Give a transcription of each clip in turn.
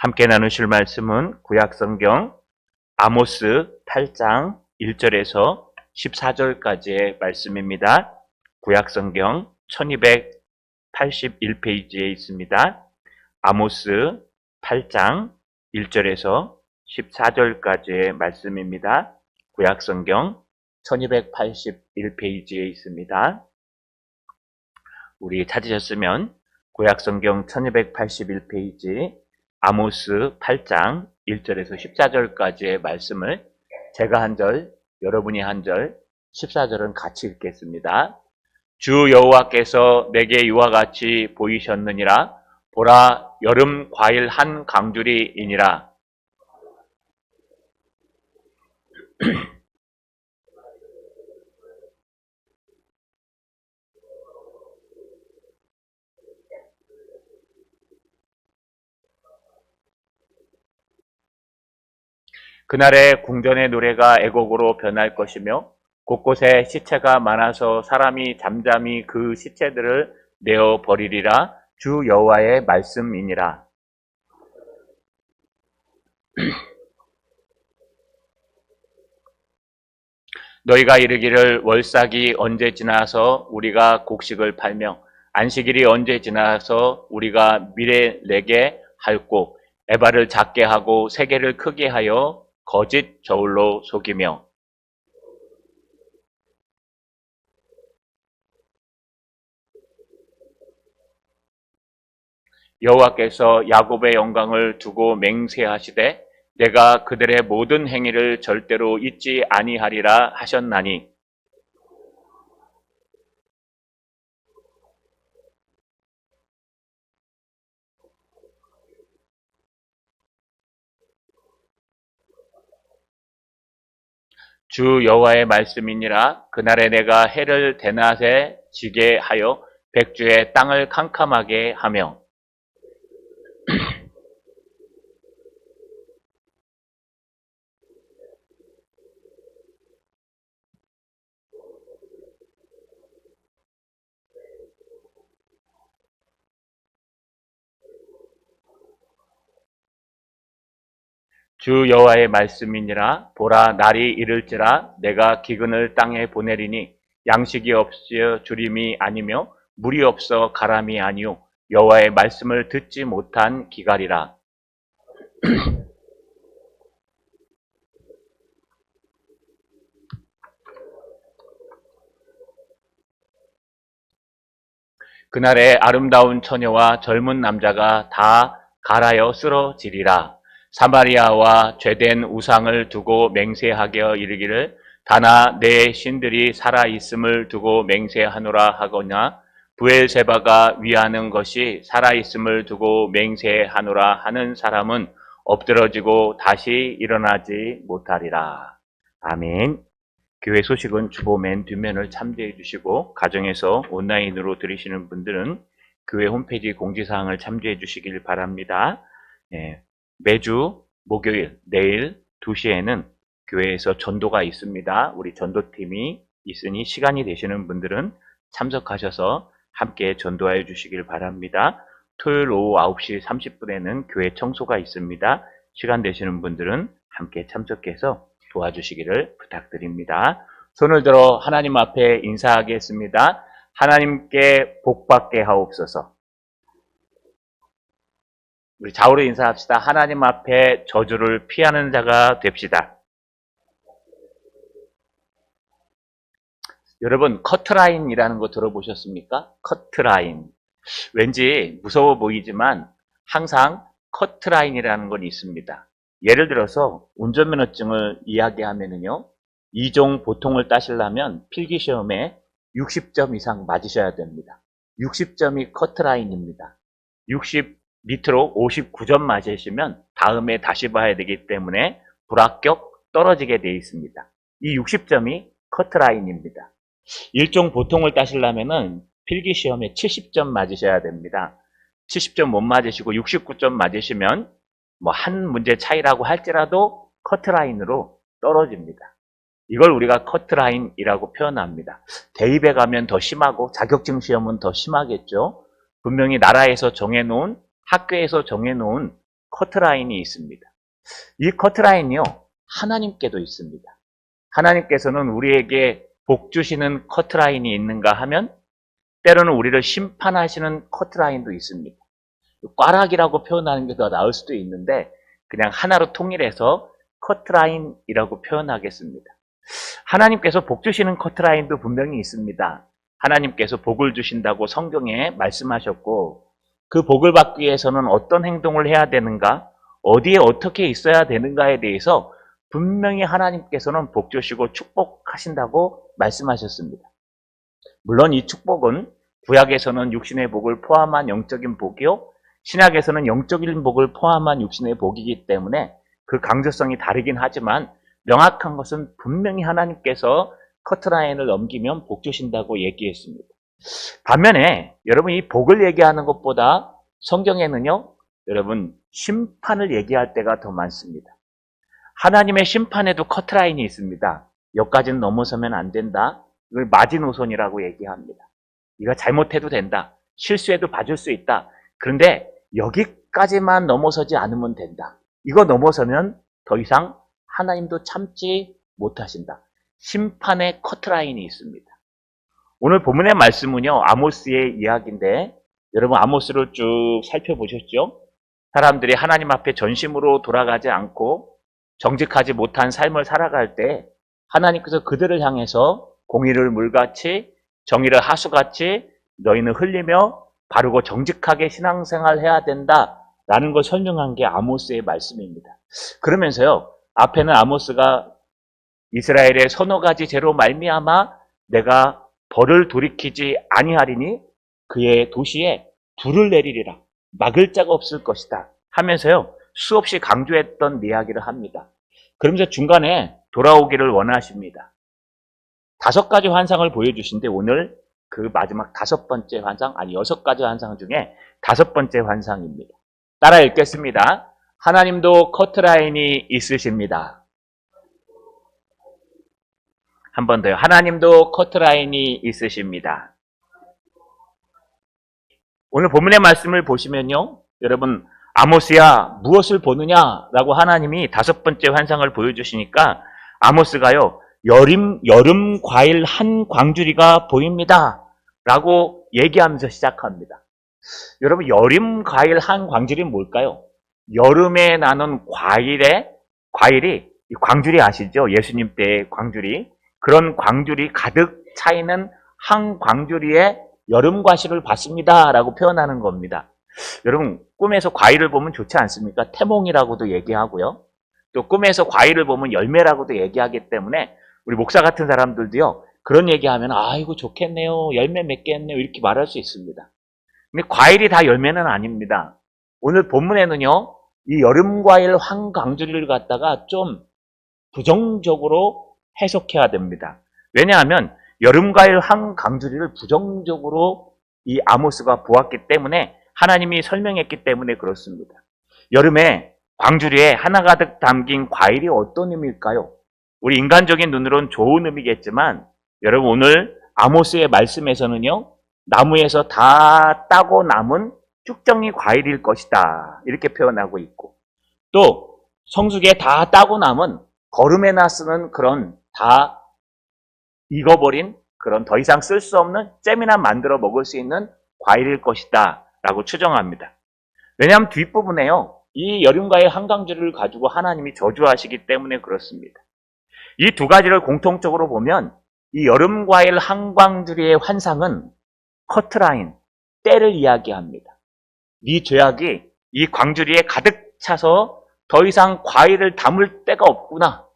함께 나누실 말씀은 구약성경 아모스 8장 1절에서 14절까지의 말씀입니다. 구약성경 1281페이지에 있습니다. 아모스 8장 1절에서 14절까지의 말씀입니다. 구약성경 1281페이지에 있습니다. 우리 찾으셨으면 구약성경 1281페이지 아모스 8장 1절에서 14절까지의 말씀을 제가 한 절, 여러분이 한 절, 14절은 같이 읽겠습니다. 주 여호와께서 내게 이와 같이 보이셨느니라. 보라, 여름 과일 한 강줄이니라. 그날의 궁전의 노래가 애곡으로 변할 것이며 곳곳에 시체가 많아서 사람이 잠잠히 그 시체들을 내어 버리리라. 주 여호와의 말씀이니라. 너희가 이르기를 월삭이 언제 지나서 우리가 곡식을 팔며 안식일이 언제 지나서 우리가 미래 내게 할고 에바를 작게 하고 세계를 크게 하여 거짓 저울로 속이며 여호와께서 야곱의 영광을 두고 맹세하시되 내가 그들의 모든 행위를 절대로 잊지 아니하리라 하셨나니 주 여호와의 말씀이니라. 그날에 내가 해를 대낮에 지게 하여 백주의 땅을 캄캄하게 하며 주 여호와의 말씀이니라. 보라, 날이 이를지라 내가 기근을 땅에 보내리니 양식이 없어 주림이 아니며 물이 없어 가람이 아니요 여호와의 말씀을 듣지 못한 기갈이라. 그날에 아름다운 처녀와 젊은 남자가 다 갈아여 쓰러지리라. 사마리아와 죄된 우상을 두고 맹세하게 이르기를 다나 내 신들이 살아있음을 두고 맹세하노라 하거나 브엘세바가 위하는 것이 살아있음을 두고 맹세하노라 하는 사람은 엎드러지고 다시 일어나지 못하리라. 아멘. 교회 소식은 주보 맨 뒷면을 참조해 주시고 가정에서 온라인으로 들으시는 분들은 교회 홈페이지 공지사항을 참조해 주시길 바랍니다. 매주 목요일 내일 2시에는 교회에서 전도가 있습니다. 우리 전도팀이 있으니 시간이 되시는 분들은 참석하셔서 함께 전도하여 주시길 바랍니다. 토요일 오후 9시 30분에는 교회 청소가 있습니다. 시간 되시는 분들은 함께 참석해서 도와주시기를 부탁드립니다. 손을 들어 하나님 앞에 인사하겠습니다. 하나님께 복받게 하옵소서. 우리 좌우로 인사합시다. 하나님 앞에 저주를 피하는 자가 됩시다. 여러분, 커트라인이라는 거 들어보셨습니까? 커트라인. 왠지 무서워 보이지만 항상 커트라인이라는 건 있습니다. 예를 들어서 운전면허증을 이야기하면요. 2종 보통을 따시려면 필기시험에 60점 이상 맞으셔야 됩니다. 60점이 커트라인입니다. 60 밑으로 59점 맞으시면 다음에 다시 봐야 되기 때문에 불합격 떨어지게 되어 있습니다. 이 60점이 커트라인입니다. 1종 보통을 따시려면 필기시험에 70점 맞으셔야 됩니다. 70점 못 맞으시고 69점 맞으시면 한 문제 차이라고 할지라도 커트라인으로 떨어집니다. 이걸 우리가 커트라인이라고 표현합니다. 대입에 가면 더 심하고 자격증 시험은 더 심하겠죠. 분명히 나라에서 정해놓은 학교에서 정해놓은 커트라인이 있습니다. 이 커트라인이요, 하나님께도 있습니다. 하나님께서는 우리에게 복 주시는 커트라인이 있는가 하면 때로는 우리를 심판하시는 커트라인도 있습니다. 꽈락이라고 표현하는 게 더 나을 수도 있는데 그냥 하나로 통일해서 커트라인이라고 표현하겠습니다. 하나님께서 복 주시는 커트라인도 분명히 있습니다. 하나님께서 복을 주신다고 성경에 말씀하셨고 그 복을 받기 위해서는 어떤 행동을 해야 되는가, 어디에 어떻게 있어야 되는가에 대해서 분명히 하나님께서는 복 주시고 축복하신다고 말씀하셨습니다. 물론 이 축복은 구약에서는 육신의 복을 포함한 영적인 복이요, 신약에서는 영적인 복을 포함한 육신의 복이기 때문에 그 강조성이 다르긴 하지만 명확한 것은 분명히 하나님께서 커트라인을 넘기면 복 주신다고 얘기했습니다. 반면에 여러분 이 복을 얘기하는 것보다 성경에는요, 여러분 심판을 얘기할 때가 더 많습니다. 하나님의 심판에도 커트라인이 있습니다. 여기까지는 넘어서면 안 된다. 이걸 마지노선이라고 얘기합니다. 네가 잘못해도 된다. 실수해도 봐줄 수 있다. 그런데 여기까지만 넘어서지 않으면 된다. 이거 넘어서면 더 이상 하나님도 참지 못하신다. 심판의 커트라인이 있습니다. 오늘 본문의 말씀은요, 아모스의 이야기인데 여러분 아모스를 쭉 살펴보셨죠? 사람들이 하나님 앞에 전심으로 돌아가지 않고 정직하지 못한 삶을 살아갈 때 하나님께서 그들을 향해서 공의를 물같이 정의를 하수같이 너희는 흘리며 바르고 정직하게 신앙생활 해야 된다라는 걸 설명한 게 아모스의 말씀입니다. 그러면서요, 앞에는 아모스가 이스라엘의 서너 가지 죄로 말미암아 내가 벌을 돌이키지 아니하리니 그의 도시에 불을 내리리라. 막을 자가 없을 것이다 하면서요, 수없이 강조했던 이야기를 합니다. 그러면서 중간에 돌아오기를 원하십니다. 5가지 환상을 보여주신데 오늘 그 마지막 5번째 환상, 아니 6가지 환상 중에 5번째 환상입니다. 따라 읽겠습니다. 하나님도 커트라인이 있으십니다. 한 번 더요. 하나님도 커트라인이 있으십니다. 오늘 본문의 말씀을 보시면요, 여러분 아모스야 무엇을 보느냐라고 하나님이 5번째 환상을 보여주시니까 아모스가요, 여름 과일 한 광주리가 보입니다 라고 얘기하면서 시작합니다. 여러분 여름 과일 한 광주리는 뭘까요? 여름에 나는 과일이 광주리 아시죠? 예수님 때의 광주리, 그런 광주리 가득 차있는 한 광주리에 여름 과실을 봤습니다 라고 표현하는 겁니다. 여러분 꿈에서 과일을 보면 좋지 않습니까? 태몽이라고도 얘기하고요, 또 꿈에서 과일을 보면 열매라고도 얘기하기 때문에 우리 목사 같은 사람들도요, 그런 얘기하면 아이고 좋겠네요, 열매 맺겠네요 이렇게 말할 수 있습니다. 근데 과일이 다 열매는 아닙니다. 오늘 본문에는요, 이 여름 과일 한 광주리를 갖다가 좀 부정적으로 해석해야 됩니다. 왜냐하면 여름 과일 한 광주리를 부정적으로 이 아모스가 보았기 때문에, 하나님이 설명했기 때문에 그렇습니다. 여름에 광주리에 하나 가득 담긴 과일이 어떤 의미일까요? 우리 인간적인 눈으로는 좋은 의미겠지만 여러분 오늘 아모스의 말씀에서는요, 나무에서 다 따고 남은 쭉정이 과일일 것이다 이렇게 표현하고 있고, 또 성숙에 다 따고 남은 거름에나 쓰는 그런 다 익어버린 그런 더 이상 쓸 수 없는 잼이나 만들어 먹을 수 있는 과일일 것이다 라고 추정합니다. 왜냐하면 뒷부분에요, 이 여름과의 한강주를 가지고 하나님이 저주하시기 때문에 그렇습니다. 이 2가지를 공통적으로 보면 이 여름과일 한광주리의 환상은 커트라인, 때를 이야기합니다. 네 죄악이 이 광주리에 가득 차서 더 이상 과일을 담을 데가 없구나.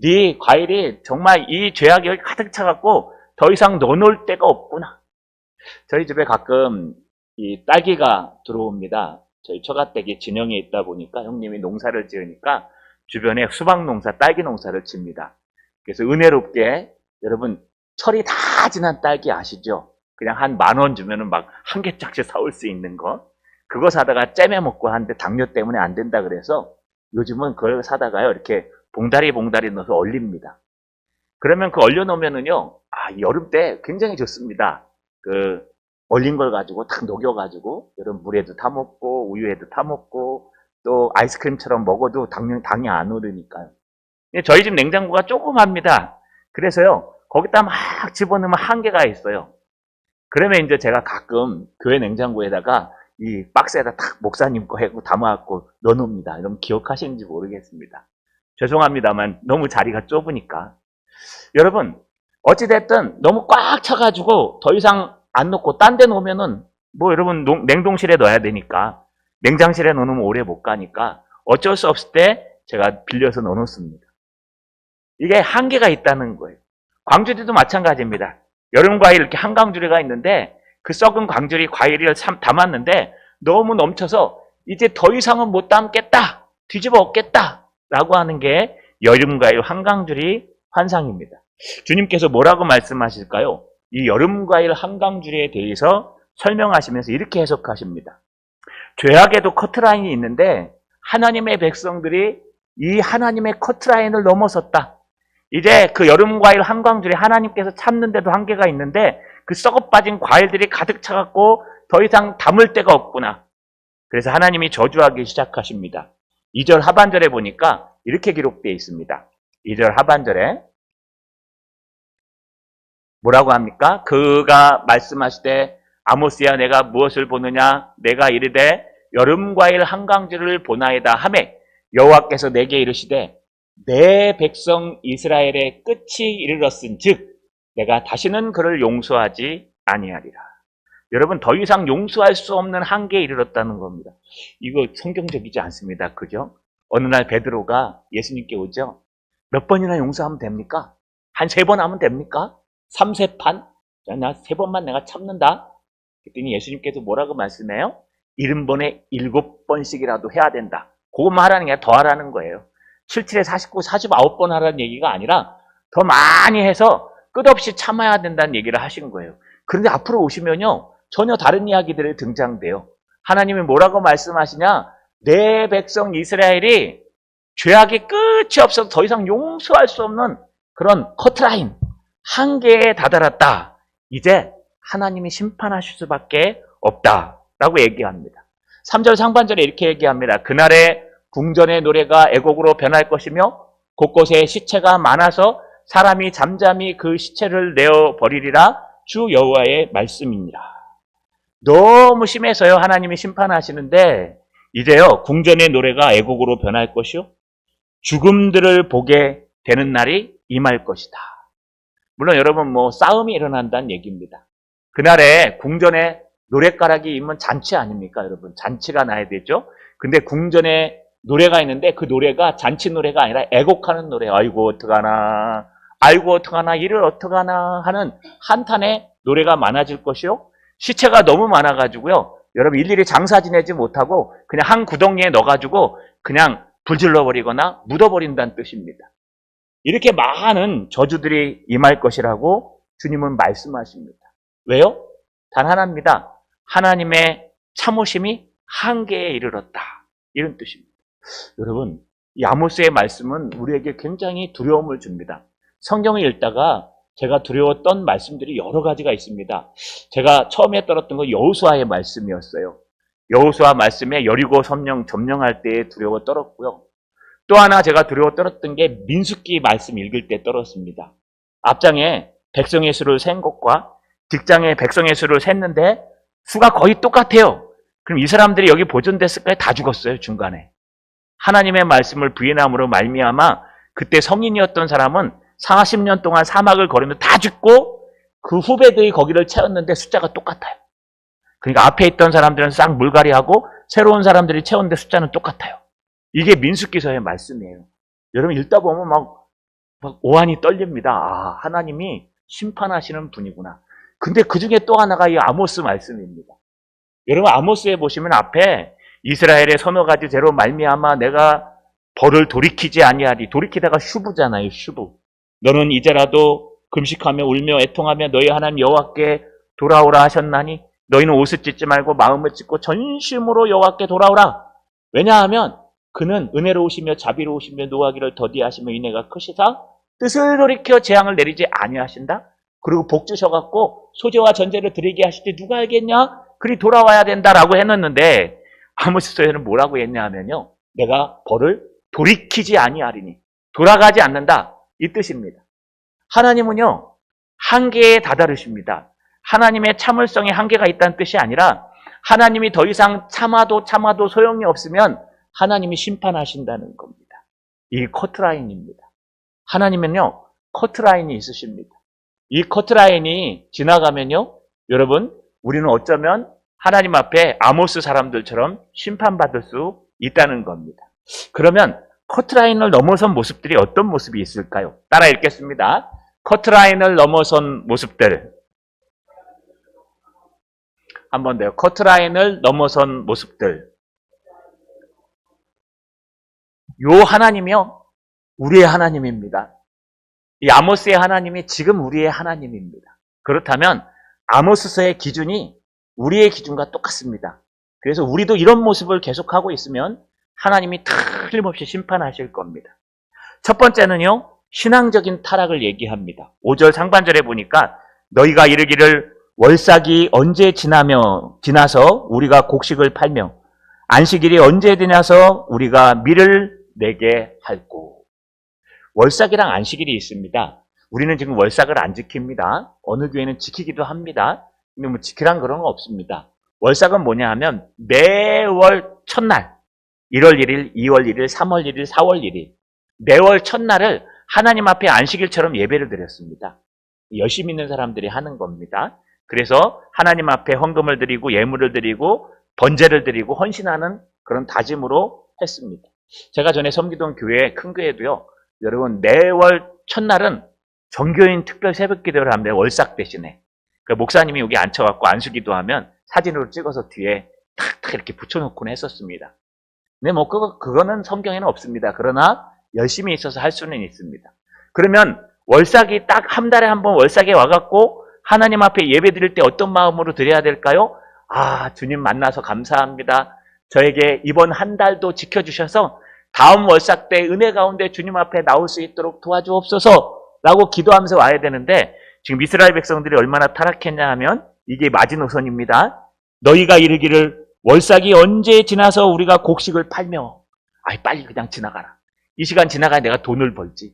네 과일이 정말 이 죄악이 여기 가득 차갖고 더 이상 넣어놓을 데가 없구나. 저희 집에 가끔 이 딸기가 들어옵니다. 저희 처가댁이 진영에 있다 보니까 형님이 농사를 지으니까 주변에 수박 농사, 딸기 농사를 칩니다. 그래서 은혜롭게 여러분 철이 다 지난 딸기 아시죠? 그냥 한 10,000원 주면은 막 한 개짝씩 사올 수 있는 거. 그거 사다가 잼에 먹고 하는데 당뇨 때문에 안 된다 그래서 요즘은 그걸 사다가요, 이렇게 봉다리 넣어서 얼립니다. 그러면 그 얼려놓으면은요, 여름 때 굉장히 좋습니다. 그 얼린 걸 가지고 탁 녹여가지고 여러분 물에도 타먹고 우유에도 타먹고 또 아이스크림처럼 먹어도 당이 안 오르니까요. 저희 집 냉장고가 조그맣니다. 그래서요, 거기다 막 집어넣으면 한계가 있어요. 그러면 이제 제가 가끔 교회 냉장고에다가 이 박스에다 탁 목사님 거 해고 담아갖고 넣어놓습니다. 이러면 기억하시는지 모르겠습니다. 죄송합니다만 너무 자리가 좁으니까. 여러분, 어찌됐든 너무 꽉 차가지고 더 이상 안 넣고 딴 데 놓으면은 뭐 여러분 냉동실에 넣어야 되니까 냉장실에 넣으면 오래 못 가니까 어쩔 수 없을 때 제가 빌려서 넣어놓습니다. 이게 한계가 있다는 거예요. 광주리도 마찬가지입니다. 여름 과일 이렇게 한강주리가 있는데 그 썩은 광주리 과일을 담았는데 너무 넘쳐서 이제 더 이상은 못 담겠다, 뒤집어 엎겠다 라고 하는 게 여름 과일 한강주리 환상입니다. 주님께서 뭐라고 말씀하실까요? 이 여름 과일 한강주리에 대해서 설명하시면서 이렇게 해석하십니다. 죄악에도 커트라인이 있는데 하나님의 백성들이 이 하나님의 커트라인을 넘어섰다. 이제 그 여름 과일 한강줄에 하나님께서 참는데도 한계가 있는데 그 썩어 빠진 과일들이 가득 차갖고 더 이상 담을 데가 없구나. 그래서 하나님이 저주하기 시작하십니다. 2절 하반절에 보니까 이렇게 기록되어 있습니다. 2절 하반절에 뭐라고 합니까? 그가 말씀하시되 아모스야 내가 무엇을 보느냐? 내가 이르되 여름 과일 한강줄을 보나이다 하매 여호와께서 내게 이르시되 내 백성 이스라엘의 끝이 이르렀은즉 내가 다시는 그를 용서하지 아니하리라. 여러분 더 이상 용서할 수 없는 한계에 이르렀다는 겁니다. 이거 성경적이지 않습니다. 그죠? 어느 날 베드로가 예수님께 오죠. 몇 번이나 용서하면 됩니까? 한 3번 하면 됩니까? 3세판? 나 3번만 내가 참는다. 그랬더니 예수님께서 뭐라고 말씀해요? 70번에 7번씩이라도 해야 된다. 그것만 하라는 게 더 하라는 거예요. 77에 49, 49번 하라는 얘기가 아니라 더 많이 해서 끝없이 참아야 된다는 얘기를 하신 거예요. 그런데 앞으로 오시면요. 전혀 다른 이야기들이 등장돼요. 하나님이 뭐라고 말씀하시냐? 내 백성 이스라엘이 죄악의 끝이 없어서 더 이상 용서할 수 없는 그런 커트라인, 한계에 다다랐다. 이제 하나님이 심판하실 수밖에 없다라고 얘기합니다. 3절 상반절에 이렇게 얘기합니다. 그날에 궁전의 노래가 애곡으로 변할 것이며 곳곳에 시체가 많아서 사람이 잠잠히 그 시체를 내어버리리라 주 여호와의 말씀이니라. 너무 심해서요. 하나님이 심판하시는데 이제요. 궁전의 노래가 애곡으로 변할 것이요. 죽음들을 보게 되는 날이 임할 것이다. 물론 여러분 뭐 싸움이 일어난다는 얘기입니다. 그날에 궁전에 노랫가락이 있으면 잔치 아닙니까 여러분? 잔치가 나야 되죠. 근데 궁전에 노래가 있는데 그 노래가 잔치 노래가 아니라 애곡하는 노래. 아이고 어떡하나, 아이고 어떡하나, 이를 어떡하나 하는 한탄의 노래가 많아질 것이요. 시체가 너무 많아가지고요. 여러분 일일이 장사 지내지 못하고 그냥 한 구덩이에 넣어가지고 그냥 불질러버리거나 묻어버린다는 뜻입니다. 이렇게 많은 저주들이 임할 것이라고 주님은 말씀하십니다. 왜요? 단 하나입니다. 하나님의 참으심이 한계에 이르렀다. 이런 뜻입니다. 여러분, 이 아모스의 말씀은 우리에게 굉장히 두려움을 줍니다. 성경을 읽다가 제가 두려웠던 말씀들이 여러 가지가 있습니다. 제가 처음에 떨었던 건 여호수아의 말씀이었어요. 여호수아 말씀에 여리고 점령할 때에 두려워 떨었고요. 또 하나 제가 두려워 떨었던 게 민수기 말씀 읽을 때 떨었습니다. 앞장에 백성의 수를 센 것과 뒷장에 백성의 수를 셌는데 수가 거의 똑같아요. 그럼 이 사람들이 여기 보존됐을까요? 다 죽었어요, 중간에. 하나님의 말씀을 부인함으로 말미암아 그때 성인이었던 사람은 40년 동안 사막을 걸으며 다 죽고 그 후배들이 거기를 채웠는데 숫자가 똑같아요. 그러니까 앞에 있던 사람들은 싹 물갈이하고 새로운 사람들이 채웠는데 숫자는 똑같아요. 이게 민수기서의 말씀이에요. 여러분 읽다 보면 막 오한이 떨립니다. 아, 하나님이 심판하시는 분이구나. 근데 그 중에 또 하나가 이 아모스 말씀입니다. 여러분 아모스에 보시면 앞에 이스라엘의 서너 가지 죄로 말미암아 내가 벌을 돌이키지 아니하리. 돌이키다가 슈브잖아요. 슈브. 너는 이제라도 금식하며 울며 애통하며 너희 하나님 여호와께 돌아오라 하셨나니 너희는 옷을 찢지 말고 마음을 찢고 전심으로 여호와께 돌아오라. 왜냐하면 그는 은혜로우시며 자비로우시며 노하기를 더디하시며 인애가 크시사 뜻을 돌이켜 재앙을 내리지 아니하신다. 그리고 복 주셔갖고 소재와 전제를 드리게 하실 때 누가 알겠냐? 그리 돌아와야 된다라고 해놨는데 아모스서에는 뭐라고 했냐 하면요. 내가 벌을 돌이키지 아니하리니. 돌아가지 않는다. 이 뜻입니다. 하나님은요. 한계에 다다르십니다. 하나님의 참을성에 한계가 있다는 뜻이 아니라 하나님이 더 이상 참아도 소용이 없으면 하나님이 심판하신다는 겁니다. 이 커트라인입니다. 하나님은요. 커트라인이 있으십니다. 이 커트라인이 지나가면요. 여러분 우리는 어쩌면 하나님 앞에 아모스 사람들처럼 심판받을 수 있다는 겁니다. 그러면 커트라인을 넘어선 모습들이 어떤 모습이 있을까요? 따라 읽겠습니다. 커트라인을 넘어선 모습들. 한 번 더요. 커트라인을 넘어선 모습들. 요 하나님이요. 우리의 하나님입니다. 이 아모스의 하나님이 지금 우리의 하나님입니다. 그렇다면 아모스서의 기준이 우리의 기준과 똑같습니다. 그래서 우리도 이런 모습을 계속하고 있으면 하나님이 틀림없이 심판하실 겁니다. 첫 번째는요. 신앙적인 타락을 얘기합니다. 5절 상반절에 보니까 너희가 이르기를 월삭이 언제 지나서 우리가 곡식을 팔며 안식일이 언제 되냐서 우리가 밀을 내게 할꼬. 월삭이랑 안식일이 있습니다. 우리는 지금 월삭을 안 지킵니다. 어느 교회는 지키기도 합니다. 근데 뭐 지키란 그런 거 없습니다. 월삭은 뭐냐 하면 매월 첫날 1월 1일, 2월 1일, 3월 1일, 4월 1일 매월 첫날을 하나님 앞에 안식일처럼 예배를 드렸습니다. 열심히 있는 사람들이 하는 겁니다. 그래서 하나님 앞에 헌금을 드리고 예물을 드리고 번제를 드리고 헌신하는 그런 다짐으로 했습니다. 제가 전에 섬기던 교회, 큰 교회도요. 여러분 매월 첫날은 정교인 특별 새벽 기도를 합니다. 월삭 대신에. 그 목사님이 여기 앉혀갖고 안수기도 하면 사진으로 찍어서 뒤에 탁탁 이렇게 붙여놓곤 했었습니다. 근데 뭐 그거는 성경에는 없습니다. 그러나 열심히 있어서 할 수는 있습니다. 그러면 월삭이 딱 한 달에 한 번 월삭에 와갖고 하나님 앞에 예배 드릴 때 어떤 마음으로 드려야 될까요? 아, 주님 만나서 감사합니다. 저에게 이번 한 달도 지켜주셔서 다음 월삭 때 은혜 가운데 주님 앞에 나올 수 있도록 도와주옵소서 라고 기도하면서 와야 되는데 지금 이스라엘 백성들이 얼마나 타락했냐 하면 이게 마지노선입니다. 너희가 이르기를 월삭이 언제 지나서 우리가 곡식을 팔며 아이 빨리 그냥 지나가라. 이 시간 지나가야 내가 돈을 벌지.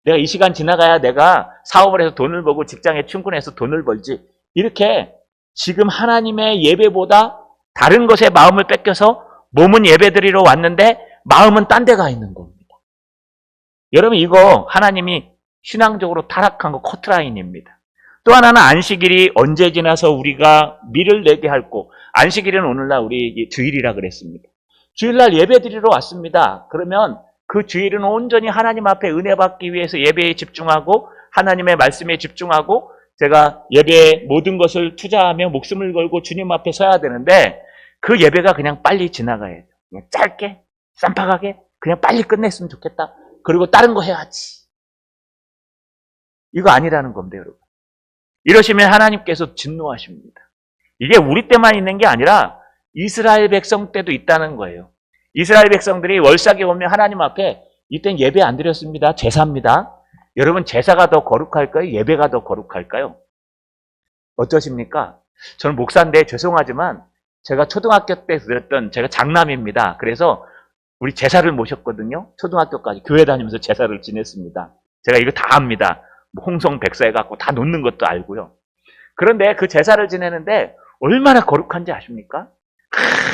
내가 이 시간 지나가야 내가 사업을 해서 돈을 벌고 직장에 충분해서 돈을 벌지. 이렇게 지금 하나님의 예배보다 다른 것에 마음을 뺏겨서 몸은 예배드리러 왔는데 마음은 딴 데 가 있는 겁니다. 여러분 이거 하나님이 신앙적으로 타락한 거 커트라인입니다. 또 하나는 안식일이 언제 지나서 우리가 밀을 내게 할꼬. 안식일은 오늘날 우리 주일이라 그랬습니다. 주일날 예배드리러 왔습니다. 그러면 그 주일은 온전히 하나님 앞에 은혜 받기 위해서 예배에 집중하고 하나님의 말씀에 집중하고 제가 예배에 모든 것을 투자하며 목숨을 걸고 주님 앞에 서야 되는데 그 예배가 그냥 빨리 지나가야 돼요. 그냥 짧게 쌈박하게 그냥 빨리 끝냈으면 좋겠다. 그리고 다른 거 해야지. 이거 아니라는 겁니다, 여러분. 이러시면 하나님께서 진노하십니다. 이게 우리 때만 있는 게 아니라 이스라엘 백성 때도 있다는 거예요. 이스라엘 백성들이 월삭에 오면 하나님 앞에 이땐 예배 안 드렸습니다. 제사입니다. 여러분 제사가 더 거룩할까요? 예배가 더 거룩할까요? 어떠십니까? 저는 목사인데 죄송하지만 제가 초등학교 때 드렸던 제가 장남입니다. 그래서 우리 제사를 모셨거든요. 초등학교까지 교회 다니면서 제사를 지냈습니다. 제가 이거 다 압니다. 홍성 백사해 갖고 다 놓는 것도 알고요. 그런데 그 제사를 지내는데 얼마나 거룩한지 아십니까?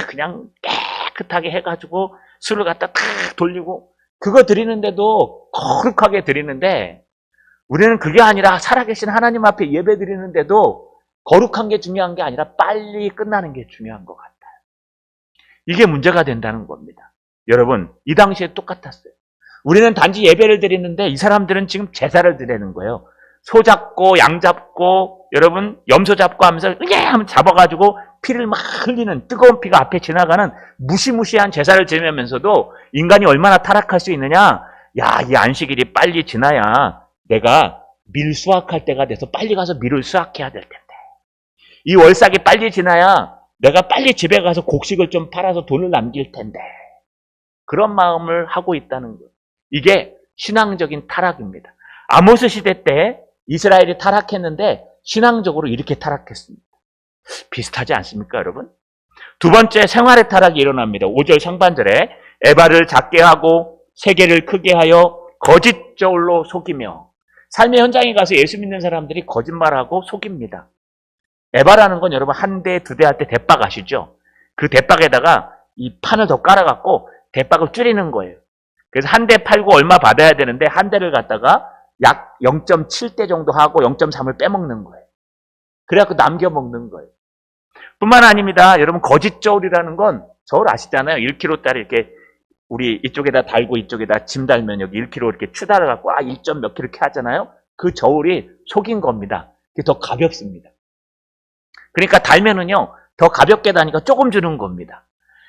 그냥 깨끗하게 해가지고 술을 갖다 탁 돌리고 그거 드리는데도 거룩하게 드리는데 우리는 그게 아니라 살아계신 하나님 앞에 예배 드리는데도 거룩한 게 중요한 게 아니라 빨리 끝나는 게 중요한 것 같아요. 이게 문제가 된다는 겁니다. 여러분 이 당시에 똑같았어요. 우리는 단지 예배를 드리는데 이 사람들은 지금 제사를 드리는 거예요. 소 잡고 양 잡고 여러분 염소 잡고 하면서 하면 잡아가지고 피를 막 흘리는 뜨거운 피가 앞에 지나가는 무시무시한 제사를 지내면서도 인간이 얼마나 타락할 수 있느냐. 야, 이 안식일이 빨리 지나야 내가 밀 수확할 때가 돼서 빨리 가서 밀을 수확해야 될 텐데. 이 월삭이 빨리 지나야 내가 빨리 집에 가서 곡식을 좀 팔아서 돈을 남길 텐데. 그런 마음을 하고 있다는 거예요. 이게 신앙적인 타락입니다. 아모스 시대 때 이스라엘이 타락했는데 신앙적으로 이렇게 타락했습니다. 비슷하지 않습니까, 여러분? 두 번째, 생활의 타락이 일어납니다. 5절 상반절에 에바를 작게 하고 세계를 크게 하여 거짓 저울로 속이며. 삶의 현장에 가서 예수 믿는 사람들이 거짓말하고 속입니다. 에바라는 건 여러분 한 대, 두 대 할 때 대박 아시죠? 그 대박에다가 이 판을 더 깔아갖고 대박을 줄이는 거예요. 그래서 한 대 팔고 얼마 받아야 되는데 한 대를 갖다가 약 0.7대 정도 하고 0.3을 빼먹는 거예요. 그래갖고 남겨먹는 거예요. 뿐만 아닙니다. 여러분 거짓 저울이라는 건 저울 아시잖아요. 1kg짜리 이렇게 우리 이쪽에다 달고 이쪽에다 짐 달면 여기 1kg 이렇게 추달아갖고 1점 몇 킬로 이렇게 하잖아요. 그 저울이 속인 겁니다. 그게 더 가볍습니다. 그러니까 달면은요 더 가볍게 다니까 조금 주는 겁니다.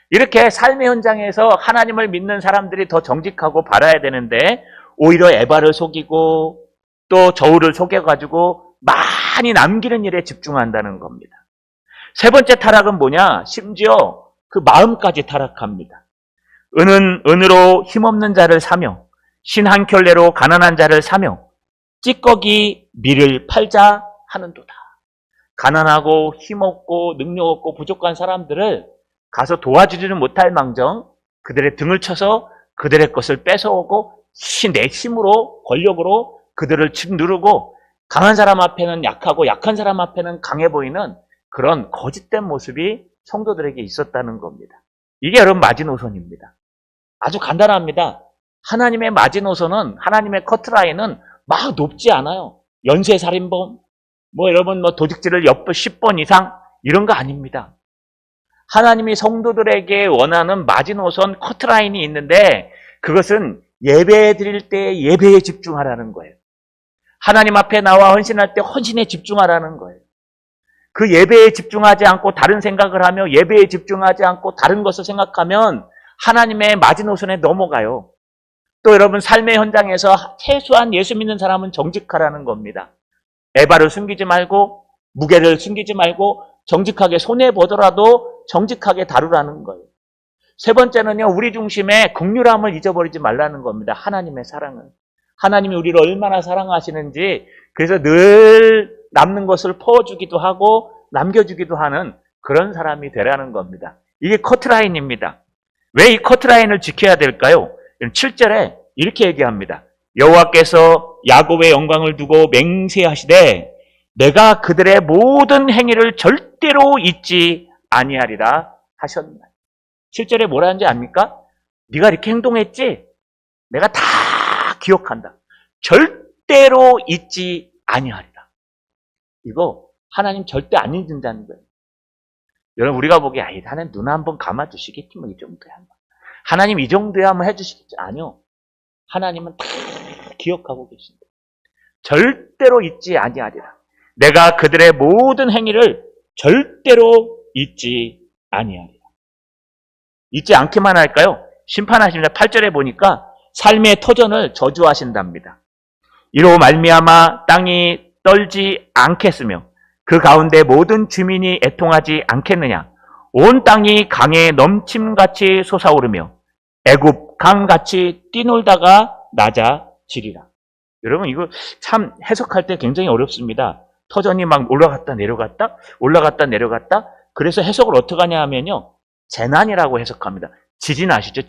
이렇게 삶의 현장에서 하나님을 믿는 사람들이 더 정직하고 바라야 되는데 오히려 에바를 속이고 또 저울을 속여가지고 많이 남기는 일에 집중한다는 겁니다. 세 번째 타락은 뭐냐? 심지어 그 마음까지 타락합니다. 은은 은으로 힘없는 자를 사며 신 한 켤레로 가난한 자를 사며 찌꺼기 밀을 팔자 하는도다. 가난하고 힘없고 능력 없고 부족한 사람들을 가서 도와주지는 못할 망정 그들의 등을 쳐서 그들의 것을 뺏어오고 내 힘으로 권력으로 그들을 짓누르고 강한 사람 앞에는 약하고 약한 사람 앞에는 강해 보이는 그런 거짓된 모습이 성도들에게 있었다는 겁니다. 이게 여러분 마지노선입니다. 아주 간단합니다. 하나님의 마지노선은 하나님의 커트라인은 막 높지 않아요. 연쇄살인범 여러분 도둑질을 10번 이상 이런 거 아닙니다. 하나님이 성도들에게 원하는 마지노선 커트라인이 있는데 그것은 예배 드릴 때 예배에 집중하라는 거예요. 하나님 앞에 나와 헌신할 때 헌신에 집중하라는 거예요. 그 예배에 집중하지 않고 다른 생각을 하며 예배에 집중하지 않고 다른 것을 생각하면 하나님의 마지노선에 넘어가요. 또 여러분 삶의 현장에서 최소한 예수 믿는 사람은 정직하라는 겁니다. 에바를 숨기지 말고 무게를 숨기지 말고 정직하게 손해보더라도 정직하게 다루라는 거예요. 세 번째는요, 우리 중심에 긍휼함을 잊어버리지 말라는 겁니다. 하나님의 사랑을. 하나님이 우리를 얼마나 사랑하시는지 그래서 늘 남는 것을 퍼주기도 하고 남겨주기도 하는 그런 사람이 되라는 겁니다. 이게 커트라인입니다. 왜 이 커트라인을 지켜야 될까요? 7절에 이렇게 얘기합니다. 여호와께서 야곱의 영광을 두고 맹세하시되 내가 그들의 모든 행위를 절대로 잊지 아니하리라 하셨나니. 7절에 뭐라 하는지 압니까? 네가 이렇게 행동했지? 내가 다 기억한다. 절대로 잊지 아니하리라. 이거 하나님 절대 안 잊는다는 거예요. 여러분 우리가 보기에 하나님 눈 한번 감아주시겠지 이 정도야. 하나님 이 정도야 한번 해주시겠지. 아니요. 하나님은 다 기억하고 계신다. 절대로 잊지 아니하리라. 내가 그들의 모든 행위를 절대로 잊지 아니하리라. 잊지 않기만 할까요? 심판하십니다. 8절에 보니까 삶의 터전을 저주하신답니다. 이로 말미암아 땅이 떨지 않겠으며 그 가운데 모든 주민이 애통하지 않겠느냐. 온 땅이 강에 넘침같이 솟아오르며 애굽 강같이 뛰놀다가 낮아지리라. 여러분 이거 참 해석할 때 굉장히 어렵습니다. 터전이 막 올라갔다 내려갔다 올라갔다 내려갔다. 그래서 해석을 어떻게 하냐 하면요, 재난이라고 해석합니다. 지진 아시죠?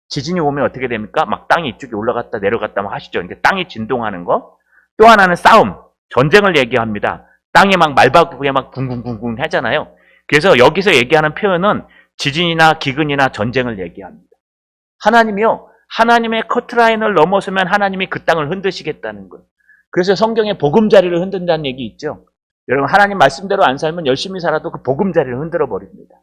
지진이 오면 어떻게 됩니까? 막 땅이 이쪽에 올라갔다 내려갔다 막 하시죠. 그러니까 땅이 진동하는 거. 또 하나는 싸움, 전쟁을 얘기합니다. 땅이 막 말바꾸게 막 붕붕붕붕 하잖아요. 그래서 여기서 얘기하는 표현은 지진이나 기근이나 전쟁을 얘기합니다. 하나님이요, 하나님의 커트라인을 넘어서면 하나님이 그 땅을 흔드시겠다는 거예요. 그래서 성경에 보금자리를 흔든다는 얘기 있죠. 여러분 하나님 말씀대로 안 살면 열심히 살아도 그 보금자리를 흔들어 버립니다.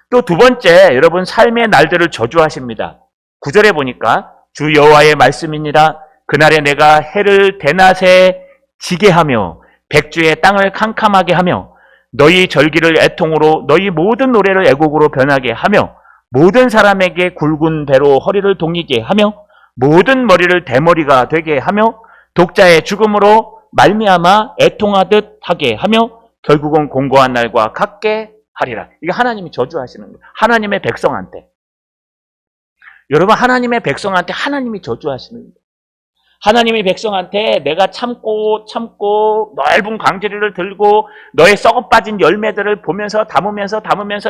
또 두 번째, 여러분 삶의 날들을 저주하십니다. 9절에 보니까 주 여호와의 말씀이니라. 그날에 내가 해를 대낮에 지게 하며 백주의 땅을 캄캄하게 하며 너희 절기를 애통으로 너희 모든 노래를 애곡으로 변하게 하며 모든 사람에게 굵은 배로 허리를 동이게 하며 모든 머리를 대머리가 되게 하며 독자의 죽음으로 말미암아 애통하듯 하게 하며 결국은 공고한 날과 같게 하리라. 이게 하나님이 저주하시는 거예요. 하나님의 백성한테. 여러분 하나님의 백성한테 하나님이 저주하시는 거예요. 하나님이 백성한테 내가 참고 넓은 광주리를 들고 너의 썩어 빠진 열매들을 보면서 담으면서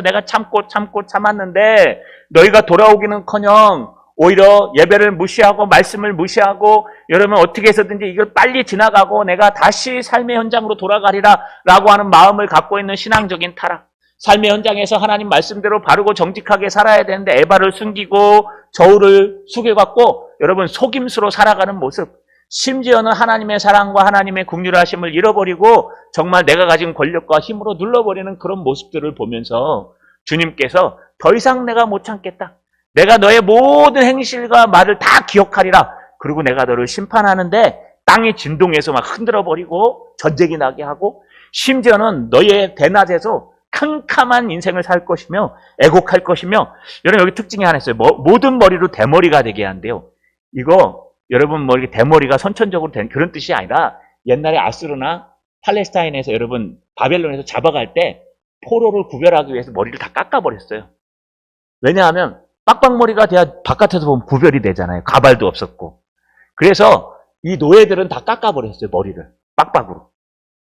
내가 참았는데 너희가 돌아오기는커녕 오히려 예배를 무시하고 말씀을 무시하고 여러분 어떻게 해서든지 이걸 빨리 지나가고 내가 다시 삶의 현장으로 돌아가리라 라고 하는 마음을 갖고 있는 신앙적인 타락. 삶의 현장에서 하나님 말씀대로 바르고 정직하게 살아야 되는데 에바를 숨기고 저울을 숙여갖고 여러분 속임수로 살아가는 모습. 심지어는 하나님의 사랑과 하나님의 긍휼하심을 잃어버리고 정말 내가 가진 권력과 힘으로 눌러버리는 그런 모습들을 보면서 주님께서 더 이상 내가 못 참겠다. 내가 너의 모든 행실과 말을 다 기억하리라. 그리고 내가 너를 심판하는데 땅이 진동해서 막 흔들어버리고 전쟁이 나게 하고 심지어는 너의 대낮에서 캄캄한 인생을 살 것이며 애곡할 것이며 여러분 여기 특징이 하나 있어요. 모든 머리로 대머리가 되게 한대요. 이거 여러분 뭐 이렇게 대머리가 선천적으로 된 그런 뜻이 아니라 옛날에 아수르나 팔레스타인에서 여러분 바벨론에서 잡아갈 때 포로를 구별하기 위해서 머리를 다 깎아버렸어요. 왜냐하면 빡빡머리가 돼야 바깥에서 보면 구별이 되잖아요. 가발도 없었고. 그래서 이 노예들은 다 깎아버렸어요. 머리를. 빡빡으로.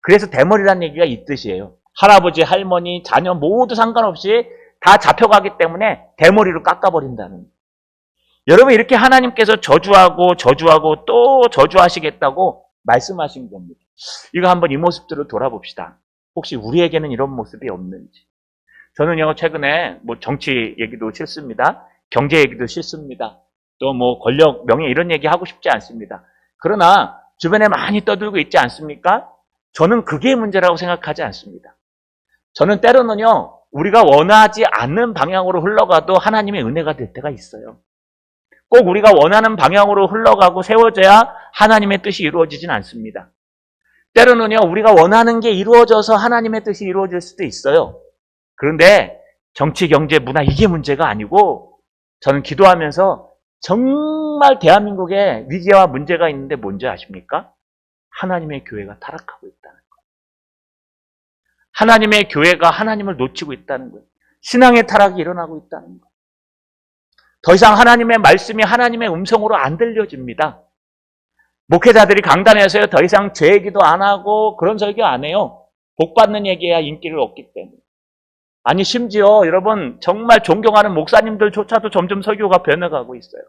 그래서 대머리라는 얘기가 이 뜻이에요. 할아버지, 할머니, 자녀 모두 상관없이 다 잡혀가기 때문에 대머리로 깎아버린다는. 여러분 이렇게 하나님께서 저주하고 또 저주하시겠다고 말씀하신 겁니다. 이거 한번 이 모습들을 돌아봅시다. 혹시 우리에게는 이런 모습이 없는지. 저는요 최근에 뭐 정치 얘기도 싫습니다. 경제 얘기도 싫습니다. 또 뭐 권력, 명예 이런 얘기 하고 싶지 않습니다. 그러나 주변에 많이 떠들고 있지 않습니까? 저는 그게 문제라고 생각하지 않습니다. 저는 때로는요 우리가 원하지 않는 방향으로 흘러가도 하나님의 은혜가 될 때가 있어요. 꼭 우리가 원하는 방향으로 흘러가고 세워져야 하나님의 뜻이 이루어지진 않습니다. 때로는요 우리가 원하는 게 이루어져서 하나님의 뜻이 이루어질 수도 있어요. 그런데 정치, 경제, 문화 이게 문제가 아니고 저는 기도하면서 정말 대한민국에 위기와 문제가 있는데 뭔지 아십니까? 하나님의 교회가 타락하고 있다는 거예요. 하나님의 교회가 하나님을 놓치고 있다는 거예요. 신앙의 타락이 일어나고 있다는 거예요. 더 이상 하나님의 말씀이 하나님의 음성으로 안 들려집니다. 목회자들이 강단에서요 더 이상 제 얘기도 안 하고 그런 설교 안 해요. 복 받는 얘기해야 인기를 얻기 때문에. 아니 심지어 여러분 정말 존경하는 목사님들조차도 점점 설교가 변해가고 있어요.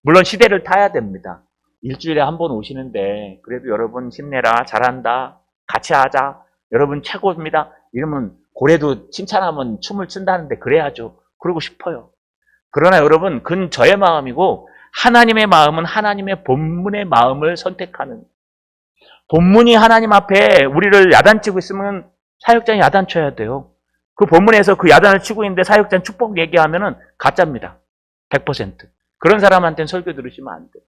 물론 시대를 타야 됩니다. 일주일에 한 번 오시는데 그래도 여러분 힘내라, 잘한다, 같이 하자, 여러분 최고입니다. 이러면 고래도 칭찬하면 춤을 춘다는데 그래야죠. 그러고 싶어요. 그러나 여러분 그건 저의 마음이고 하나님의 마음은 하나님의 본문의 마음을 선택하는, 본문이 하나님 앞에 우리를 야단치고 있으면 사역장이 야단쳐야 돼요. 그 본문에서 그 야단을 치고 있는데 사역자는 축복 얘기하면은 가짜입니다. 100%. 그런 사람한테는 설교 들으시면 안 돼요.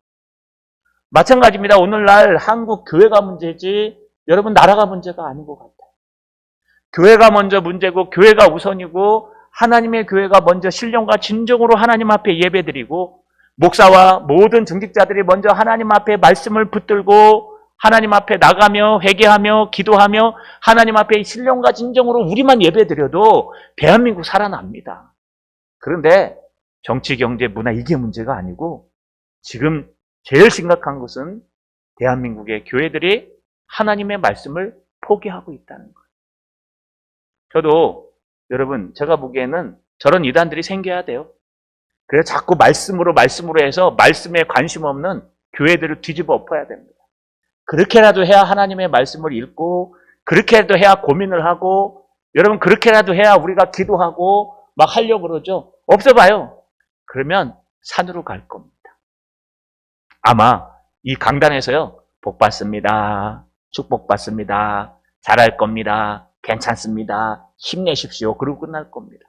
마찬가지입니다. 오늘날 한국 교회가 문제지 여러분 나라가 문제가 아닌 것 같아요. 교회가 먼저 문제고 교회가 우선이고 하나님의 교회가 먼저 신령과 진정으로 하나님 앞에 예배드리고 목사와 모든 중직자들이 먼저 하나님 앞에 말씀을 붙들고 하나님 앞에 나가며 회개하며 기도하며 하나님 앞에 신령과 진정으로 우리만 예배드려도 대한민국 살아납니다. 그런데 정치, 경제, 문화 이게 문제가 아니고 지금 제일 심각한 것은 대한민국의 교회들이 하나님의 말씀을 포기하고 있다는 거예요. 저도 여러분 제가 보기에는 저런 이단들이 생겨야 돼요. 그래서 자꾸 말씀으로 해서 말씀에 관심 없는 교회들을 뒤집어 엎어야 됩니다. 그렇게라도 해야 하나님의 말씀을 읽고 그렇게라도 해야 고민을 하고 여러분 그렇게라도 해야 우리가 기도하고 막 하려고 그러죠. 없어봐요. 그러면 산으로 갈 겁니다. 아마 이 강단에서요. 복 받습니다. 축복 받습니다. 잘할 겁니다. 괜찮습니다. 힘내십시오. 그러고 끝날 겁니다.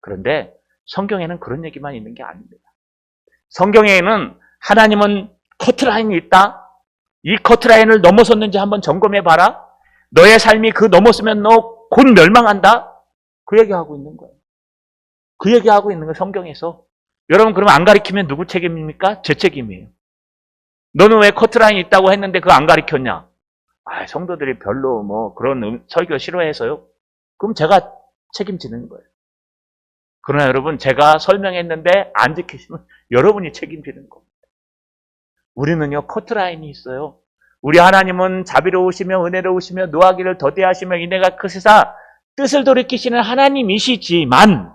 그런데 성경에는 그런 얘기만 있는 게 아닙니다. 성경에는 하나님은 커트라인이 있다. 이 커트라인을 넘어섰는지 한번 점검해봐라. 너의 삶이 그 넘었으면 너 곧 멸망한다. 그 얘기하고 있는 거예요. 그 얘기하고 있는 거예요. 성경에서. 여러분 그러면 안 가리키면 누구 책임입니까? 제 책임이에요. 너는 왜 커트라인이 있다고 했는데 그거 안 가리켰냐? 아, 성도들이 별로 뭐 그런 설교 싫어해서요. 그럼 제가 책임지는 거예요. 그러나 여러분 제가 설명했는데 안 지키시면 여러분이 책임지는 겁니다. 우리는요, 커트라인이 있어요. 우리 하나님은 자비로우시며 은혜로우시며 노하기를 더디하시며 인애가 크시사 뜻을 돌이키시는 하나님이시지만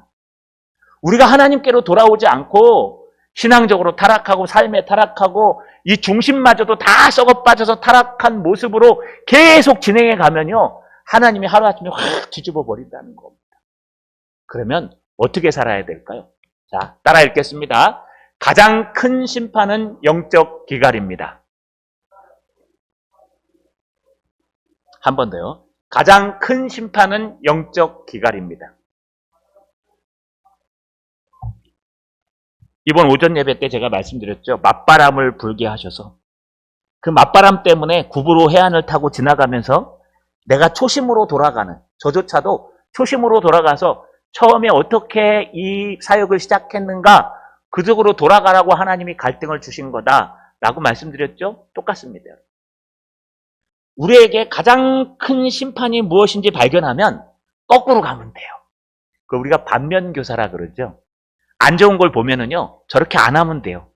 우리가 하나님께로 돌아오지 않고 신앙적으로 타락하고 삶에 타락하고 이 중심마저도 다 썩어 빠져서 타락한 모습으로 계속 진행해 가면요, 하나님이 하루아침에 확 뒤집어 버린다는 겁니다. 그러면 어떻게 살아야 될까요? 자, 따라 읽겠습니다. 가장 큰 심판은 영적 기갈입니다. 한 번 더요. 가장 큰 심판은 영적 기갈입니다. 이번 오전 예배 때 제가 말씀드렸죠. 맞바람을 불게 하셔서 그 맞바람 때문에 굽으로 해안을 타고 지나가면서 내가 초심으로 돌아가는, 저조차도 초심으로 돌아가서 처음에 어떻게 이 사역을 시작했는가 그쪽으로 돌아가라고 하나님이 갈등을 주신 거다라고 말씀드렸죠. 똑같습니다. 우리에게 가장 큰 심판이 무엇인지 발견하면 거꾸로 가면 돼요. 그 우리가 반면교사라 그러죠. 안 좋은 걸 보면은요, 저렇게 안 하면 돼요.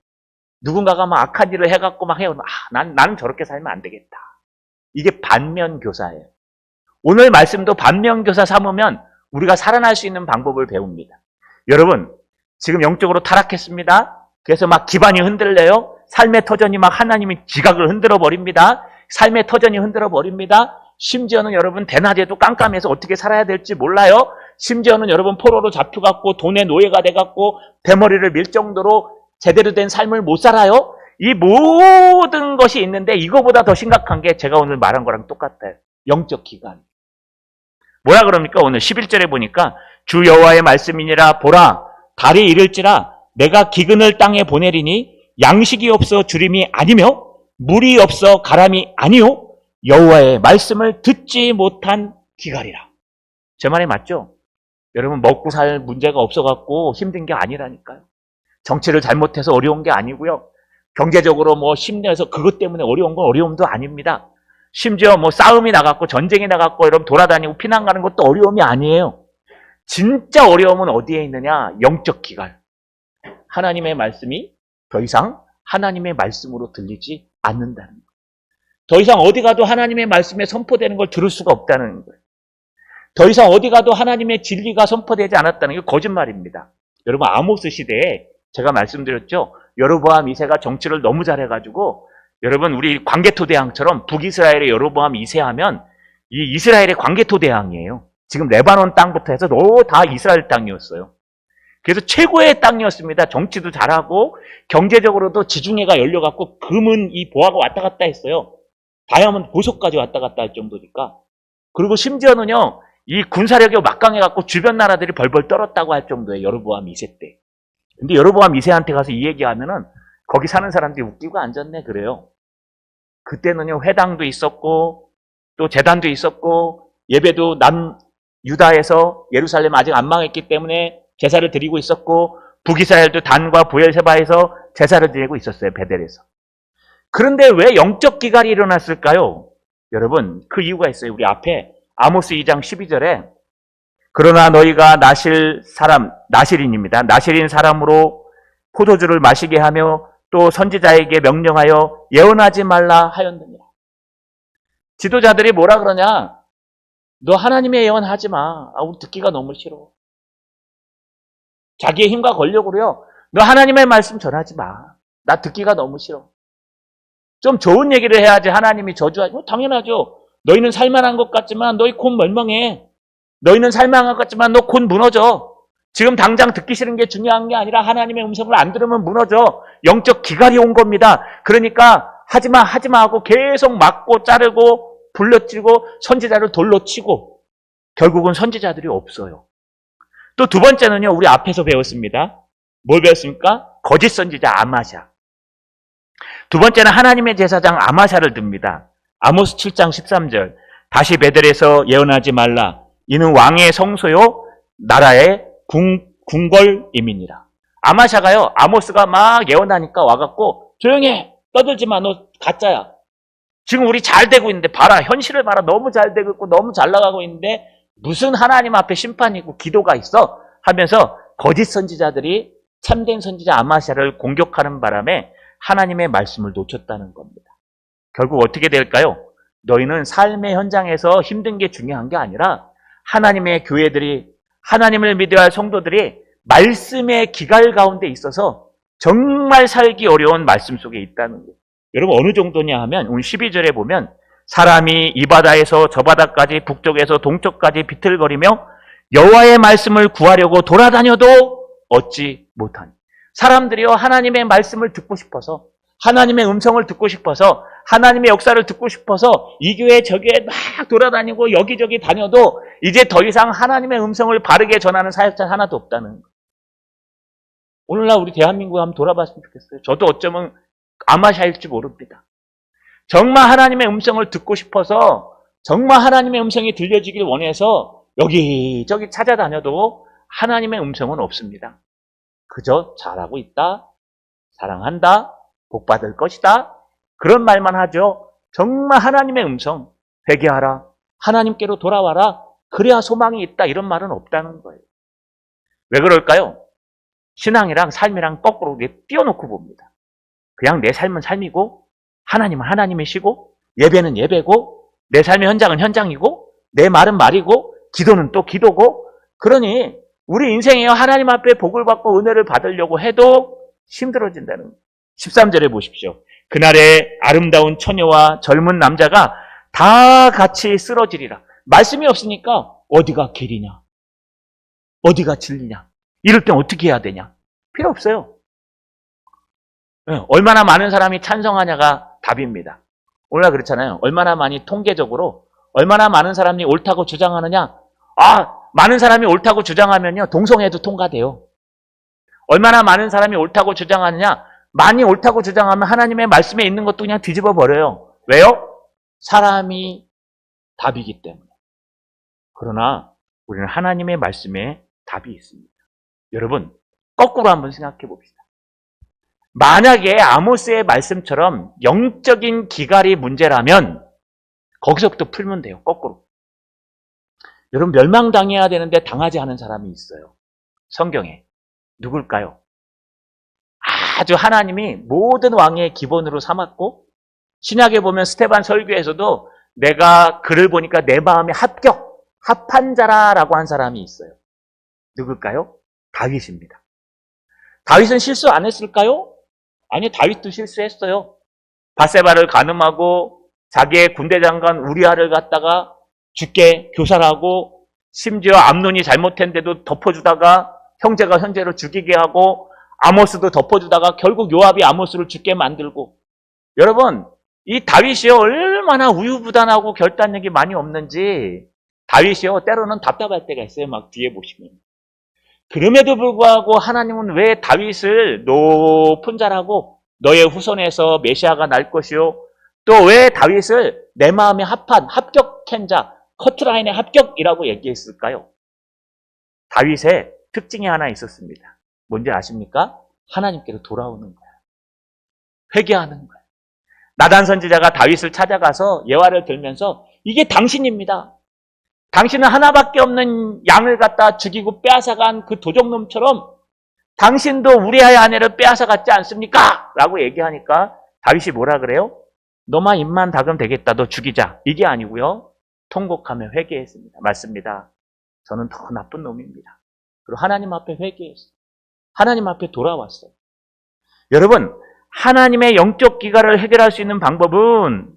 누군가가 막 악한 일을 해갖고 막 해요. 나는 저렇게 살면 안 되겠다. 이게 반면교사예요. 오늘 말씀도 반면교사 삼으면 우리가 살아날 수 있는 방법을 배웁니다. 여러분, 지금 영적으로 타락했습니다. 그래서 막 기반이 흔들려요. 삶의 터전이 막 하나님이 지각을 흔들어 버립니다. 삶의 터전이 흔들어 버립니다. 심지어는 여러분 대낮에도 깜깜해서 어떻게 살아야 될지 몰라요. 심지어는 여러분 포로로 잡혀갖고 돈의 노예가 돼갖고 대머리를 밀 정도로 제대로 된 삶을 못 살아요. 이 모든 것이 있는데 이거보다 더 심각한 게 제가 오늘 말한 거랑 똑같아요. 영적 기간. 뭐라 그럽니까? 오늘 11절에 보니까 주 여호와의 말씀이니라 보라 달이 이를지라 내가 기근을 땅에 보내리니 양식이 없어 주림이 아니며 물이 없어 가람이 아니요 여호와의 말씀을 듣지 못한 기갈이라. 제 말이 맞죠? 여러분 먹고 살 문제가 없어갖고 힘든 게 아니라니까요. 정치를 잘못해서 어려운 게 아니고요. 경제적으로 뭐 힘내서 그것 때문에 어려운 건 어려움도 아닙니다. 심지어 뭐 싸움이 나갔고 전쟁이 나갔고 여러분 돌아다니고 피난 가는 것도 어려움이 아니에요. 진짜 어려움은 어디에 있느냐? 영적 기갈. 하나님의 말씀이 더 이상 하나님의 말씀으로 들리지 않는다는 거예요. 더 이상 어디 가도 하나님의 말씀에 선포되는 걸 들을 수가 없다는 거예요. 더 이상 어디 가도 하나님의 진리가 선포되지 않았다는 게 거짓말입니다. 여러분 아모스 시대에 제가 말씀드렸죠. 여로보암 2세가 정치를 너무 잘해가지고 여러분 우리 광개토 대왕처럼 북이스라엘의 여로보암 2세 하면 이 이스라엘의 광개토 대왕이에요. 지금 레바논 땅부터 해서 다 이스라엘 땅이었어요. 그래서 최고의 땅이었습니다. 정치도 잘하고 경제적으로도 지중해가 열려갖고 금은 이 보화가 왔다 갔다 했어요. 다이아몬드 보석까지 왔다 갔다 할 정도니까. 그리고 심지어는요. 이 군사력이 막강해갖고 주변 나라들이 벌벌 떨었다고 할 정도의 여로보암 2세 때. 근데 여로보암 2세한테 가서 이 얘기하면은 거기 사는 사람들이 웃기고 앉았네 그래요. 그때는요. 회당도 있었고 또 제단도 있었고 예배도 유다에서 예루살렘 아직 안 망했기 때문에 제사를 드리고 있었고 북이스라엘도 단과 부엘세바에서 제사를 드리고 있었어요. 베델에서. 그런데 왜 영적 기갈이 일어났을까요? 여러분 그 이유가 있어요. 우리 앞에 아모스 2장 12절에 그러나 너희가 나실인입니다. 나실인 사람으로 포도주를 마시게 하며 또 선지자에게 명령하여 예언하지 말라 하였느니라. 지도자들이 뭐라 그러냐? 너 하나님의 예언하지 마. 우리 듣기가 너무 싫어. 자기의 힘과 권력으로요. 너 하나님의 말씀 전하지 마. 나 듣기가 너무 싫어. 좀 좋은 얘기를 해야지 하나님이 저주하지. 당연하죠. 너희는 살만한 것 같지만 너희 곧 멸망해. 너희는 살만한 것 같지만 너 곧 무너져. 지금 당장 듣기 싫은 게 중요한 게 아니라 하나님의 음성을 안 들으면 무너져. 영적 기갈이 온 겁니다. 그러니까 하지마 하고 계속 막고 자르고 불러치고 선지자를 돌로 치고 결국은 선지자들이 없어요. 또 두 번째는요. 우리 앞에서 배웠습니다. 뭘 배웠습니까? 거짓 선지자 아마샤. 두 번째는 하나님의 제사장 아마샤를 듭니다. 아모스 7장 13절 다시 베델에서 예언하지 말라. 이는 왕의 성소요 나라의 궁궐임이니라. 아마샤가요. 아모스가 막 예언하니까 와갖고 조용해. 떠들지 마. 너 가짜야. 지금 우리 잘 되고 있는데 봐라. 현실을 봐라. 너무 잘 되고 있고 너무 잘 나가고 있는데 무슨 하나님 앞에 심판이 있고 기도가 있어? 하면서 거짓 선지자들이 참된 선지자 아마샤를 공격하는 바람에 하나님의 말씀을 놓쳤다는 겁니다. 결국 어떻게 될까요? 너희는 삶의 현장에서 힘든 게 중요한 게 아니라 하나님의 교회들이, 하나님을 믿어야 할 성도들이 말씀의 기갈 가운데 있어서 정말 살기 어려운 말씀 속에 있다는 거예요. 여러분 어느 정도냐 하면 오늘 12절에 보면 사람이 이 바다에서 저 바다까지 북쪽에서 동쪽까지 비틀거리며 여호와의 말씀을 구하려고 돌아다녀도 얻지 못하니. 사람들이요 하나님의 말씀을 듣고 싶어서, 하나님의 음성을 듣고 싶어서, 하나님의 역사를 듣고 싶어서 이 교회 저 교회 막 돌아다니고 여기저기 다녀도 이제 더 이상 하나님의 음성을 바르게 전하는 사역자 하나도 없다는 거예요. 오늘날 우리 대한민국 한번 돌아봤으면 좋겠어요. 저도 어쩌면 아마샤일지 모릅니다. 정말 하나님의 음성을 듣고 싶어서, 정말 하나님의 음성이 들려지길 원해서 여기저기 찾아다녀도 하나님의 음성은 없습니다. 그저 잘하고 있다, 사랑한다, 복받을 것이다, 그런 말만 하죠. 정말 하나님의 음성, 회개하라, 하나님께로 돌아와라, 그래야 소망이 있다, 이런 말은 없다는 거예요. 왜 그럴까요? 신앙이랑 삶이랑 거꾸로 띄워놓고 봅니다. 그냥 내 삶은 삶이고, 하나님은 하나님이시고, 예배는 예배고, 내 삶의 현장은 현장이고, 내 말은 말이고, 기도는 또 기도고. 그러니 우리 인생에 하나님 앞에 복을 받고 은혜를 받으려고 해도 힘들어진다는 거예요. 13절에 보십시오. 그날에 아름다운 처녀와 젊은 남자가 다 같이 쓰러지리라. 말씀이 없으니까 어디가 길이냐, 어디가 진리냐, 이럴 땐 어떻게 해야 되냐, 필요 없어요. 얼마나 많은 사람이 찬성하냐가 답입니다. 오늘 그렇잖아요. 얼마나 많이 통계적으로 얼마나 많은 사람이 옳다고 주장하느냐. 많은 사람이 옳다고 주장하면요 동성애도 통과돼요. 얼마나 많은 사람이 옳다고 주장하느냐. 많이 옳다고 주장하면 하나님의 말씀에 있는 것도 그냥 뒤집어 버려요. 왜요? 사람이 답이기 때문에. 그러나 우리는 하나님의 말씀에 답이 있습니다. 여러분 거꾸로 한번 생각해 봅시다. 만약에 아모스의 말씀처럼 영적인 기갈이 문제라면 거기서부터 풀면 돼요. 거꾸로. 여러분 멸망당해야 되는데 당하지 않은 사람이 있어요. 성경에. 누굴까요? 아주 하나님이 모든 왕의 기본으로 삼았고, 신약에 보면 스테반 설교에서도 내가 글을 보니까 내 마음에 합한 자라라고 한 사람이 있어요. 누굴까요? 다윗입니다. 다윗은 실수 안 했을까요? 아니, 다윗도 실수했어요. 밧세바를 간음하고 자기의 군대 장관 우리아를 갖다가 죽게 교살하고, 심지어 암논이 잘못했는데도 덮어주다가 형제가 형제를 죽이게 하고, 아모스도 덮어주다가 결국 요압이 아모스를 죽게 만들고. 여러분 이 다윗이요 얼마나 우유부단하고 결단력이 많이 없는지 다윗이요 때로는 답답할 때가 있어요. 막 뒤에 보시면. 그럼에도 불구하고 하나님은 왜 다윗을 높은 자라고 너의 후손에서 메시아가 날 것이요, 또 왜 다윗을 내 마음에 합격한 자, 커트라인의 합격이라고 얘기했을까요? 다윗의 특징이 하나 있었습니다. 뭔지 아십니까? 하나님께로 돌아오는 거야. 회개하는 거야. 나단 선지자가 다윗을 찾아가서 예화를 들면서 이게 당신입니다. 당신은 하나밖에 없는 양을 갖다 죽이고 빼앗아간 그 도적놈처럼 당신도 우리아의 아내를 빼앗아갔지 않습니까? 라고 얘기하니까 다윗이 뭐라 그래요? 너만 입만 닫으면 되겠다. 너 죽이자. 이게 아니고요. 통곡하며 회개했습니다. 맞습니다. 저는 더 나쁜 놈입니다. 그리고 하나님 앞에 회개했어요. 하나님 앞에 돌아왔어요. 여러분, 하나님의 영적 기갈을 해결할 수 있는 방법은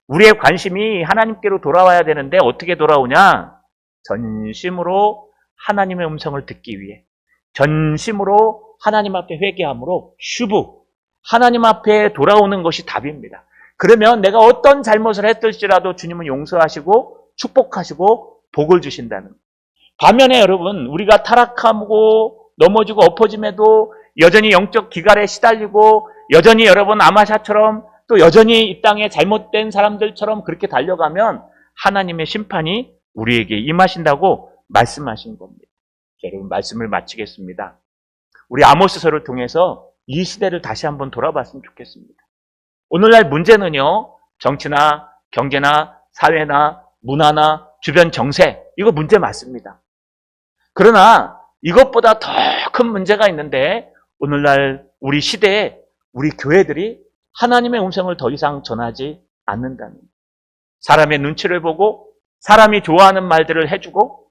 우리의 관심이 하나님께로 돌아와야 되는데 어떻게 돌아오냐? 전심으로 하나님의 음성을 듣기 위해, 전심으로 하나님 앞에 회개함으로 슈브, 하나님 앞에 돌아오는 것이 답입니다. 그러면 내가 어떤 잘못을 했을지라도 주님은 용서하시고 축복하시고 복을 주신다는. 반면에 여러분 우리가 타락하고 넘어지고 엎어짐에도 여전히 영적 기갈에 시달리고 여전히 여러분 아마샤처럼 또 여전히 이 땅에 잘못된 사람들처럼 그렇게 달려가면 하나님의 심판이 우리에게 임하신다고 말씀하신 겁니다. 여러분 말씀을 마치겠습니다. 우리 아모스서를 통해서 이 시대를 다시 한번 돌아봤으면 좋겠습니다. 오늘날 문제는요, 정치나 경제나 사회나 문화나 주변 정세, 이거 문제 맞습니다. 그러나 이것보다 더 큰 문제가 있는데 오늘날 우리 시대에 우리 교회들이 하나님의 음성을 더 이상 전하지 않는다는 거예요. 사람의 눈치를 보고 사람이 좋아하는 말들을 해주고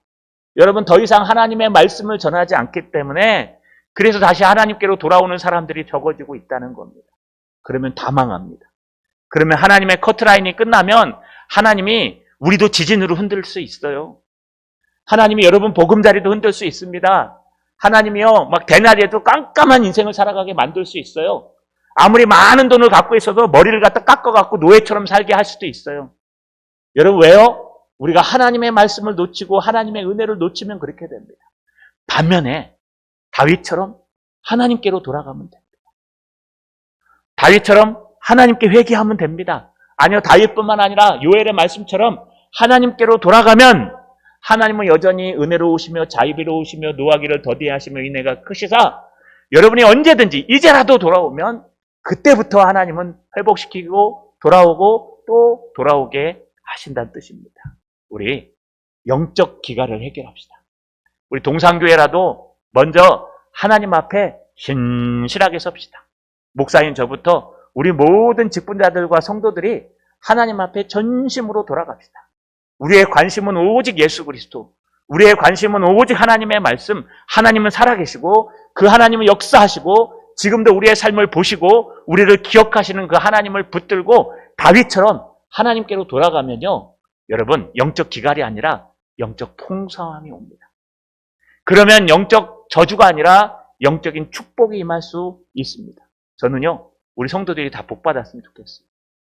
여러분 더 이상 하나님의 말씀을 전하지 않기 때문에 그래서 다시 하나님께로 돌아오는 사람들이 적어지고 있다는 겁니다. 그러면 다 망합니다. 그러면 하나님의 커트라인이 끝나면 하나님이 우리도 지진으로 흔들 수 있어요. 하나님이 여러분 보금자리도 흔들 수 있습니다. 하나님이요 막 대낮에도 깜깜한 인생을 살아가게 만들 수 있어요. 아무리 많은 돈을 갖고 있어도 머리를 갖다 깎아갖고 노예처럼 살게 할 수도 있어요. 여러분 왜요? 우리가 하나님의 말씀을 놓치고 하나님의 은혜를 놓치면 그렇게 됩니다. 반면에 다윗처럼 하나님께로 돌아가면 됩니다. 다윗처럼 하나님께 회개하면 됩니다. 아니요, 다윗뿐만 아니라 요엘의 말씀처럼 하나님께로 돌아가면 하나님은 여전히 은혜로우시며 자비로우시며 노하기를 더디하시며 은혜가 크시사 여러분이 언제든지 이제라도 돌아오면 그때부터 하나님은 회복시키고 돌아오고 또 돌아오게 하신다는 뜻입니다. 우리 영적 기갈을 해결합시다. 우리 동산교회라도 먼저 하나님 앞에 신실하게 섭시다. 목사인 저부터 우리 모든 직분자들과 성도들이 하나님 앞에 전심으로 돌아갑시다. 우리의 관심은 오직 예수 그리스도, 우리의 관심은 오직 하나님의 말씀, 하나님은 살아계시고 그 하나님은 역사하시고 지금도 우리의 삶을 보시고 우리를 기억하시는 그 하나님을 붙들고 다윗처럼 하나님께로 돌아가면요, 여러분 영적 기갈이 아니라 영적 풍성함이 옵니다. 그러면 영적 저주가 아니라 영적인 축복이 임할 수 있습니다. 저는요, 우리 성도들이 다 복 받았으면 좋겠어요.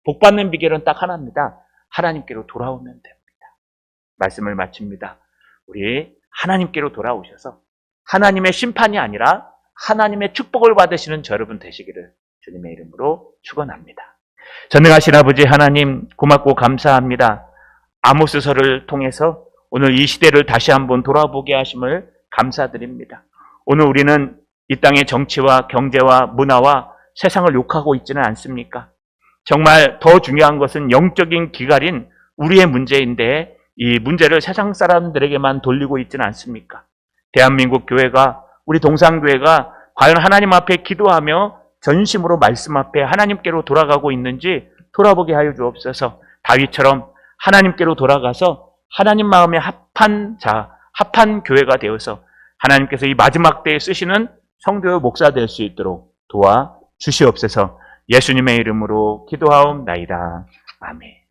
복 받는 비결은 딱 하나입니다. 하나님께로 돌아오면 됩니다. 말씀을 마칩니다. 우리 하나님께로 돌아오셔서 하나님의 심판이 아니라 하나님의 축복을 받으시는 저 여러분 되시기를 주님의 이름으로 축원합니다. 전능하신 아버지 하나님 고맙고 감사합니다. 아모스서를 통해서 오늘 이 시대를 다시 한번 돌아보게 하심을 감사드립니다. 오늘 우리는 이 땅의 정치와 경제와 문화와 세상을 욕하고 있지는 않습니까? 정말 더 중요한 것은 영적인 기갈인 우리의 문제인데 이 문제를 세상 사람들에게만 돌리고 있지는 않습니까? 대한민국 교회가 우리 동산교회가 과연 하나님 앞에 기도하며 전심으로 말씀 앞에 하나님께로 돌아가고 있는지 돌아보게 하여 주옵소서. 다윗처럼 하나님께로 돌아가서 하나님 마음에 합한 자, 합한 교회가 되어서 하나님께서 이 마지막 때에 쓰시는 성도의 목사 될 수 있도록 도와 주시옵소서. 예수님의 이름으로 기도하옵나이다. 아멘.